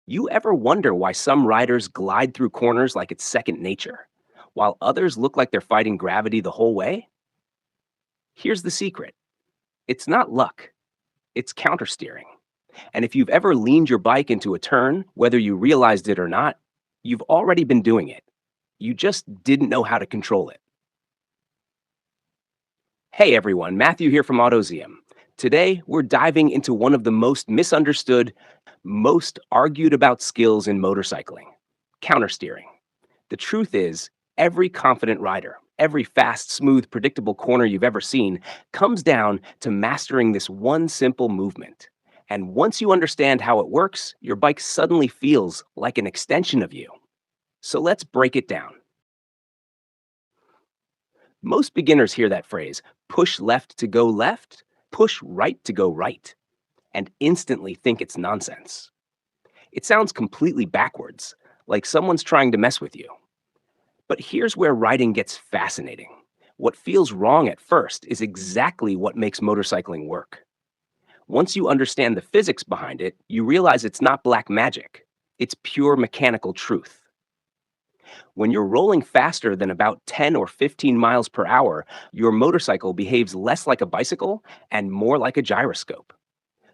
You ever wonder why some riders glide through corners like it's second nature, while others look like they're fighting gravity the whole way? Here's the secret: it's not luck, it's countersteering. And if you've ever leaned your bike into a turn, whether you realized it or not, you've already been doing it. You just didn't know how to control it. Hey everyone, Matthew here from Autozium. Today, we're diving into one of the most misunderstood, most argued about skills in motorcycling: countersteering. The truth is, every confident rider, every fast, smooth, predictable corner you've ever seen comes down to mastering this one simple movement. And once you understand how it works, your bike suddenly feels like an extension of you. So let's break it down. Most beginners hear that phrase, push left to go left, push right to go right, and instantly think it's nonsense. It sounds completely backwards, like someone's trying to mess with you. But here's where riding gets fascinating. What feels wrong at first is exactly what makes motorcycling work. Once you understand the physics behind it, you realize it's not black magic. It's pure mechanical truth. When you're rolling faster than about 10 or 15 miles per hour, your motorcycle behaves less like a bicycle and more like a gyroscope.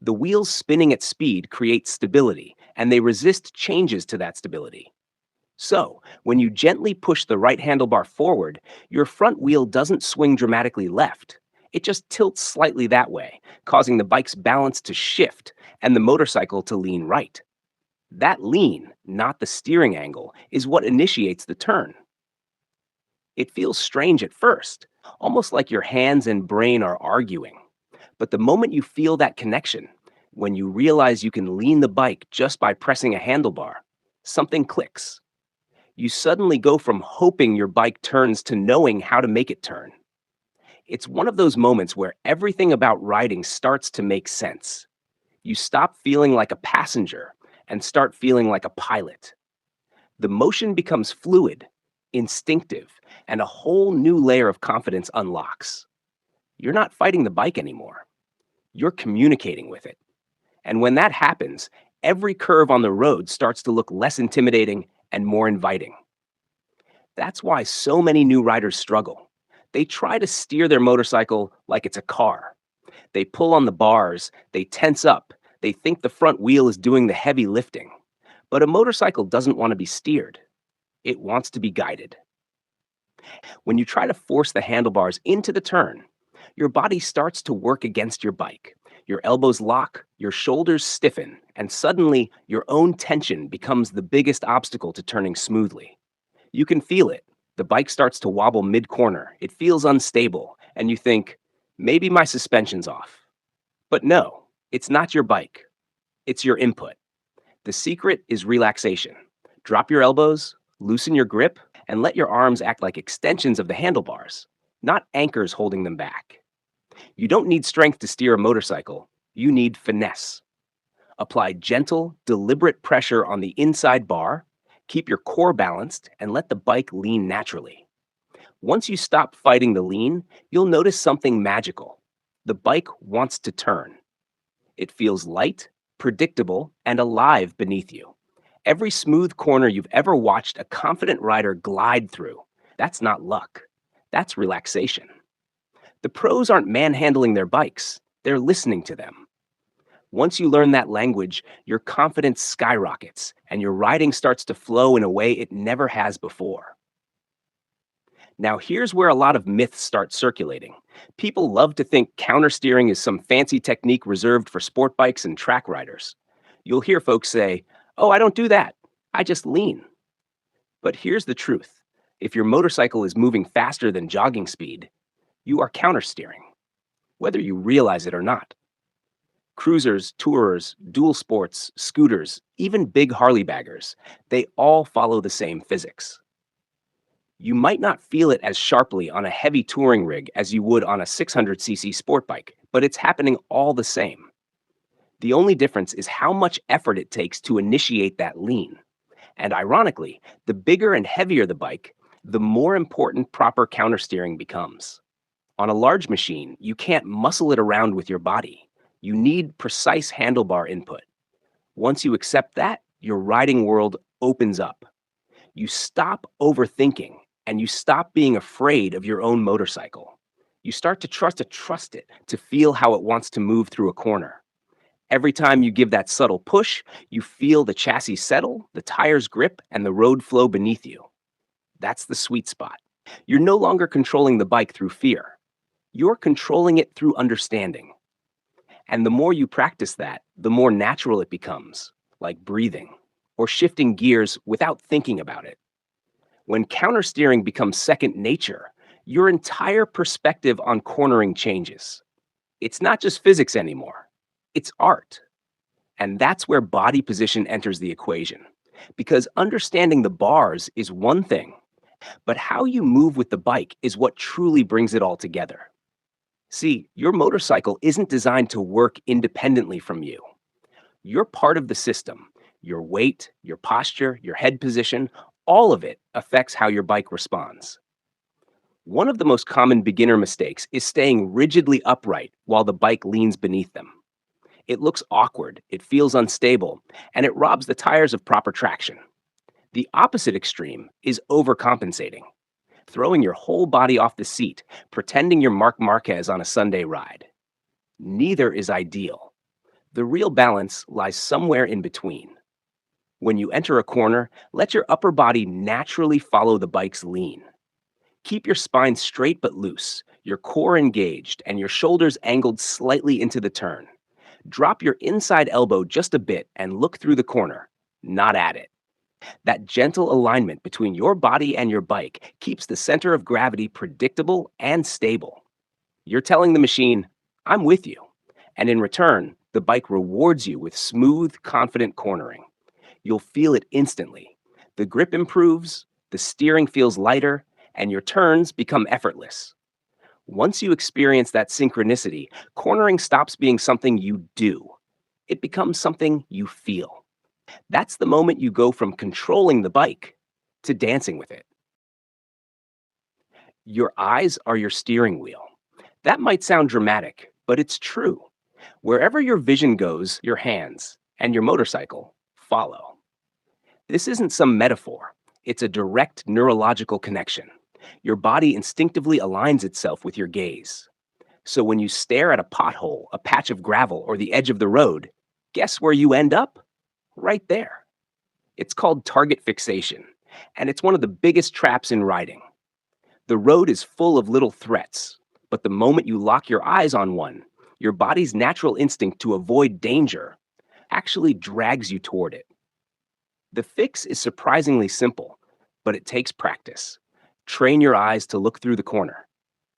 The wheels spinning at speed create stability, and they resist changes to that stability. So, when you gently push the right handlebar forward, your front wheel doesn't swing dramatically left. It just tilts slightly that way, causing the bike's balance to shift and the motorcycle to lean right. That lean, not the steering angle, is what initiates the turn. It feels strange at first, almost like your hands and brain are arguing. But the moment you feel that connection, when you realize you can lean the bike just by pressing a handlebar, something clicks. You suddenly go from hoping your bike turns to knowing how to make it turn. It's one of those moments where everything about riding starts to make sense. You stop feeling like a passenger and start feeling like a pilot. The motion becomes fluid, instinctive, and a whole new layer of confidence unlocks. You're not fighting the bike anymore. You're communicating with it. And when that happens, every curve on the road starts to look less intimidating and more inviting. That's why so many new riders struggle. They try to steer their motorcycle like it's a car. They pull on the bars, they tense up, they think the front wheel is doing the heavy lifting. But a motorcycle doesn't want to be steered, it wants to be guided. When you try to force the handlebars into the turn, your body starts to work against your bike. Your elbows lock, your shoulders stiffen, and suddenly your own tension becomes the biggest obstacle to turning smoothly. You can feel it. The bike starts to wobble mid-corner. It feels unstable, and you think, maybe my suspension's off. But no, it's not your bike. It's your input. The secret is relaxation. Drop your elbows, loosen your grip, and let your arms act like extensions of the handlebars, not anchors holding them back. You don't need strength to steer a motorcycle. You need finesse. Apply gentle, deliberate pressure on the inside bar, keep your core balanced, and let the bike lean naturally. Once you stop fighting the lean, you'll notice something magical. The bike wants to turn. It feels light, predictable, and alive beneath you. Every smooth corner you've ever watched a confident rider glide through, that's not luck. That's relaxation. The pros aren't manhandling their bikes, they're listening to them. Once you learn that language, your confidence skyrockets and your riding starts to flow in a way it never has before. Now, here's where a lot of myths start circulating. People love to think countersteering is some fancy technique reserved for sport bikes and track riders. You'll hear folks say, "Oh, I don't do that. I just lean." But here's the truth: if your motorcycle is moving faster than jogging speed, you are countersteering, whether you realize it or not. Cruisers, tourers, dual sports, scooters, even big Harley baggers, they all follow the same physics. You might not feel it as sharply on a heavy touring rig as you would on a 600cc sport bike, but it's happening all the same. The only difference is how much effort it takes to initiate that lean. And ironically, the bigger and heavier the bike, the more important proper countersteering becomes. On a large machine, you can't muscle it around with your body. You need precise handlebar input. Once you accept that, Your riding world opens up. You stop overthinking and you stop being afraid of your own motorcycle. You start to trust it, to feel how it wants to move through a corner. Every time you give that subtle push, you feel the chassis settle, the tires grip, and the road flow beneath you. That's the sweet spot. You're no longer controlling the bike through fear. You're controlling it through understanding. And the more you practice that, the more natural it becomes, like breathing or shifting gears without thinking about it. When countersteering becomes second nature, your entire perspective on cornering changes. It's not just physics anymore, it's art. And that's where body position enters the equation. Because understanding the bars is one thing, but how you move with the bike is what truly brings it all together. See, your motorcycle isn't designed to work independently from you. You're part of the system. Your weight, your posture, your head position, all of it affects how your bike responds. One of the most common beginner mistakes is staying rigidly upright while the bike leans beneath them. It looks awkward, it feels unstable, and it robs the tires of proper traction. The opposite extreme is overcompensating, throwing your whole body off the seat, pretending you're Marc Marquez on a Sunday ride. Neither is ideal. The real balance lies somewhere in between. When you enter a corner, let your upper body naturally follow the bike's lean. Keep your spine straight but loose, your core engaged, and your shoulders angled slightly into the turn. Drop your inside elbow just a bit and look through the corner, not at it. That gentle alignment between your body and your bike keeps the center of gravity predictable and stable. You're telling the machine, I'm with you. And in return, the bike rewards you with smooth, confident cornering. You'll feel it instantly. The grip improves, the steering feels lighter, and your turns become effortless. Once you experience that synchronicity, cornering stops being something you do. It becomes something you feel. That's the moment you go from controlling the bike to dancing with it. Your eyes are your steering wheel. That might sound dramatic, but it's true. Wherever your vision goes, your hands and your motorcycle follow. This isn't some metaphor, it's a direct neurological connection. Your body instinctively aligns itself with your gaze. So when you stare at a pothole, a patch of gravel, or the edge of the road, guess where you end up? Right there. It's called target fixation, and it's one of the biggest traps in riding. The road is full of little threats, but the moment you lock your eyes on one, your body's natural instinct to avoid danger actually drags you toward it. The fix is surprisingly simple, but it takes practice. Train your eyes to look through the corner,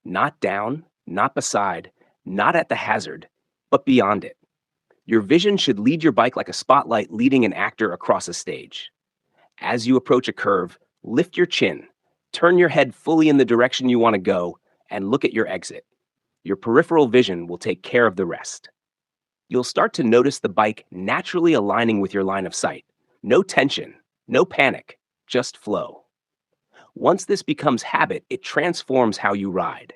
not down, not beside, not at the hazard, but beyond it. Your vision should lead your bike like a spotlight leading an actor across a stage. As you approach a curve, lift your chin, turn your head fully in the direction you want to go, and look at your exit. Your peripheral vision will take care of the rest. You'll start to notice the bike naturally aligning with your line of sight. No tension, no panic, just flow. Once this becomes habit, it transforms how you ride.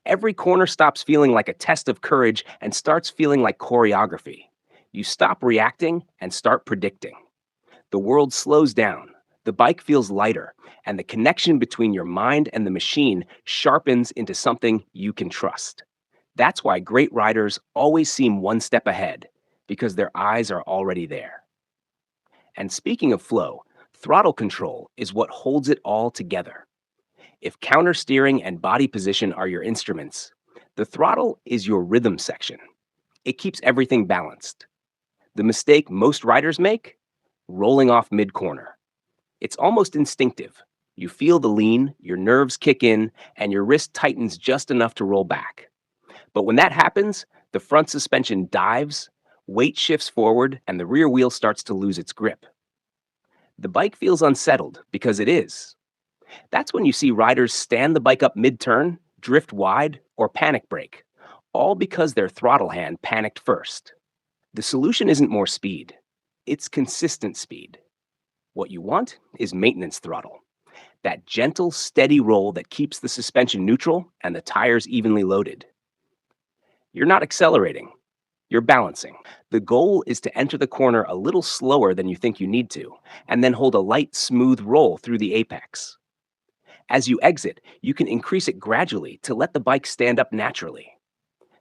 Every corner stops feeling like a test of courage and starts feeling like choreography. You stop reacting and start predicting. The world slows down, the bike feels lighter, and the connection between your mind and the machine sharpens into something you can trust. That's why great riders always seem one step ahead, because their eyes are already there. And speaking of flow, throttle control is what holds it all together. If countersteering and body position are your instruments, the throttle is your rhythm section. It keeps everything balanced. The mistake most riders make? Rolling off mid-corner. It's almost instinctive. You feel the lean, your nerves kick in, and your wrist tightens just enough to roll back. But when that happens, the front suspension dives, weight shifts forward, and the rear wheel starts to lose its grip. The bike feels unsettled because it is. That's when you see riders stand the bike up mid-turn, drift wide, or panic brake, all because their throttle hand panicked first. The solution isn't more speed, it's consistent speed. What you want is maintenance throttle, that gentle, steady roll that keeps the suspension neutral and the tires evenly loaded. You're not accelerating, You're balancing. The goal is to enter the corner a little slower than you think you need to, and then hold a light, smooth roll through the apex. As you exit, you can increase it gradually to let the bike stand up naturally.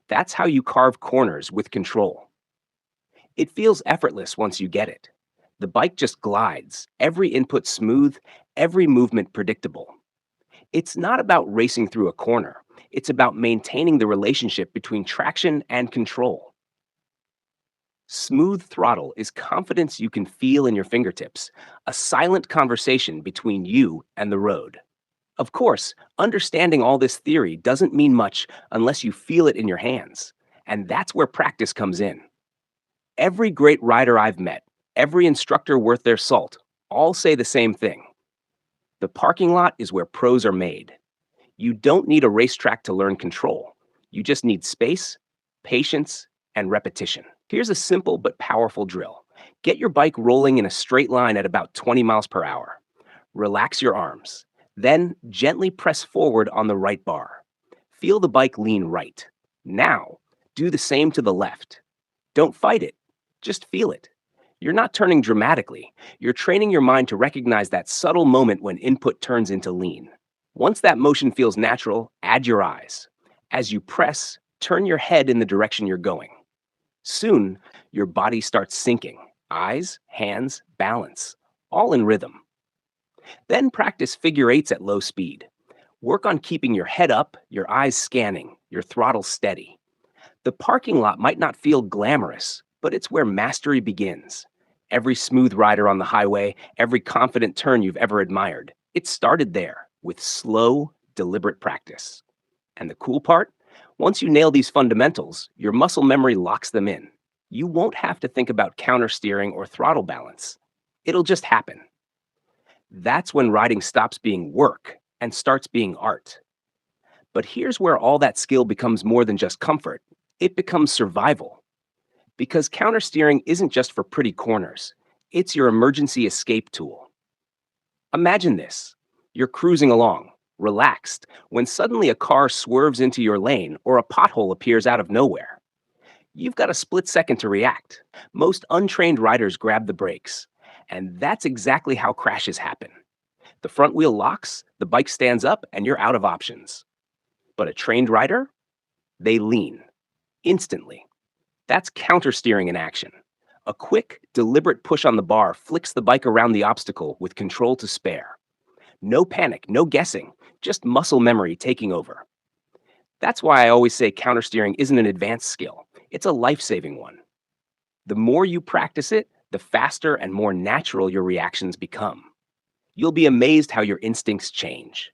That's how you carve corners with control. It feels effortless once you get it. The bike just glides, every input smooth, every movement predictable. It's not about racing through a corner. It's about maintaining the relationship between traction and control. Smooth throttle is confidence you can feel in your fingertips, a silent conversation between you and the road. Of course, understanding all this theory doesn't mean much unless you feel it in your hands. And that's where practice comes in. Every great rider I've met, every instructor worth their salt, all say the same thing. The parking lot is where pros are made. You don't need a racetrack to learn control. You just need space, patience, and repetition. Here's a simple but powerful drill. Get your bike rolling in a straight line at about 20 miles per hour. Relax your arms. Then gently press forward on the right bar. Feel the bike lean right. Now, do the same to the left. Don't fight it. Just feel it. You're not turning dramatically. You're training your mind to recognize that subtle moment when input turns into lean. Once that motion feels natural, add your eyes. As you press, turn your head in the direction you're going. Soon, your body starts syncing. Eyes, hands, balance, all in rhythm. Then practice figure eights at low speed. Work on keeping your head up, your eyes scanning, your throttle steady. The parking lot might not feel glamorous, but it's where mastery begins. Every smooth rider on the highway, every confident turn you've ever admired, it started there with slow, deliberate practice. And the cool part? Once you nail these fundamentals, your muscle memory locks them in. You won't have to think about countersteering or throttle balance. It'll just happen. That's when riding stops being work and starts being art. But here's where all that skill becomes more than just comfort. It becomes survival. Because countersteering isn't just for pretty corners. It's your emergency escape tool. Imagine this. You're cruising along, relaxed, when suddenly a car swerves into your lane or a pothole appears out of nowhere. You've got a split second to react. Most untrained riders grab the brakes. And that's exactly how crashes happen. The front wheel locks, the bike stands up, and you're out of options. But a trained rider? They lean. Instantly. That's countersteering in action. A quick, deliberate push on the bar flicks the bike around the obstacle with control to spare. No panic, no guessing, just muscle memory taking over. That's why I always say countersteering isn't an advanced skill. It's a life-saving one. The more you practice it, the faster and more natural your reactions become. You'll be amazed how your instincts change.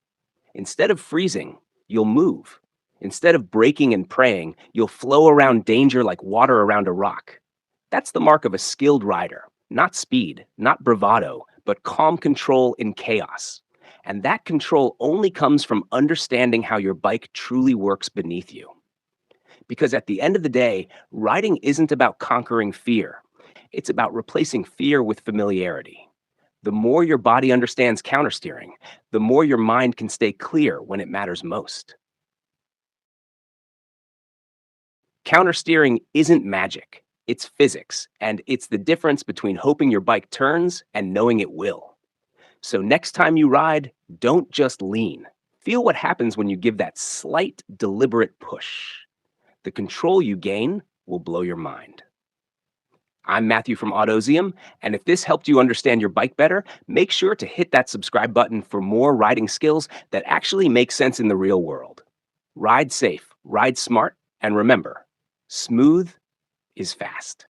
Instead of freezing, you'll move. Instead of braking and praying, you'll flow around danger like water around a rock. That's the mark of a skilled rider. Not speed, not bravado, but calm control in chaos. And that control only comes from understanding how your bike truly works beneath you. Because at the end of the day, riding isn't about conquering fear. It's about replacing fear with familiarity. The more your body understands countersteering, the more your mind can stay clear when it matters most. Countersteering isn't magic. It's physics, and it's the difference between hoping your bike turns and knowing it will. So next time you ride, don't just lean. Feel what happens when you give that slight, deliberate push. The control you gain will blow your mind. I'm Matthew from Autozium, and if this helped you understand your bike better, make sure to hit that subscribe button for more riding skills that actually make sense in the real world. Ride safe, ride smart, and remember, smooth is fast.